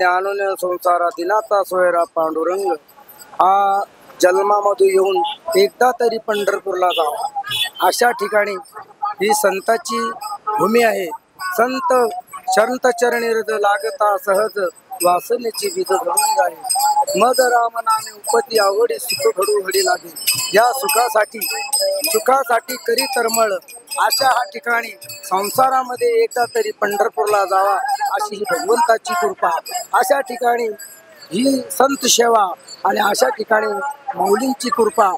ज्ञानून संसारा दिनाचा सोयरा पांडुरंग हा जन्मामध्ये येऊन एकदा तरी पंढरपूरला जावा। अशा ठिकाणी ही संताची भूमी आहे। संत संत चरणी हृद लागता सहज वासनेची बीज घडून जाईल। मद राम नामे उपती आवडी सुख घडू घडी लागे। या सुखासाठी करी तरमळ। अशा हा ठिकाणी संसारामध्ये एकदा तरी पंढरपूरला जावा अशी ही भगवंताची कृपा। अशा ठिकाणी ही संत सेवा आणि अशा ठिकाणी माऊलींची कृपा,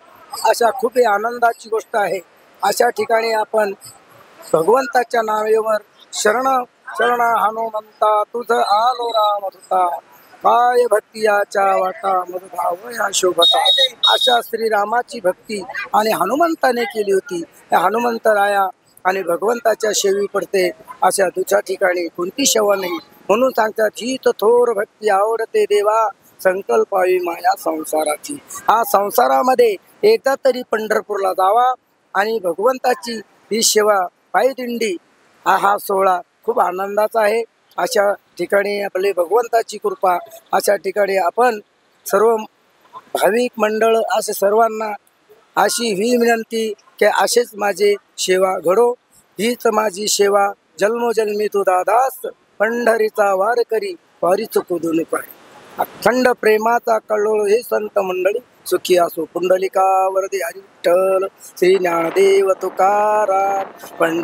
अशा खूप आनंदाची गोष्ट आहे। अशा ठिकाणी आपण भगवंताच्या नावेवर शरण शरण हनुमंता तुझ आलो रामदूता, काय भक्तियाच्या वाटा मग भावया शोभता। अशा श्रीरामाची भक्ती आणि हनुमंताने केली होती। हनुमंतराया आणि भगवंताच्या सेवी पडते अशा दुसऱ्या ठिकाणी कोणती सेवा नाही। म्हणून सांगतात जीत थोर भक्ती आवडते देवा, संकल्पावी माया संसाराची। हा संसारामध्ये एकदा तरी पंढरपूरला जावा आणि भगवंताची ही सेवा पायदिंडी हा सोहळा खूप आनंदाचा आहे। अशा ठिकाणी आपले भगवंताची कृपा, अशा ठिकाणी आपण सर्व भाविक मंडळ असे सर्वांना अशी ही विनंती की असेच माझे सेवा घडो। हीच माझी सेवा जन्मोजन्मी तू दादास, पंढरीचा वार करी वारी चुकू नये। अखंड प्रेमाचा कल्लोळ हे संत मंडळी सुखी असो। पुंडलिका वरदे हरी विठ्ठल, श्री ज्ञानदेव तुकाराम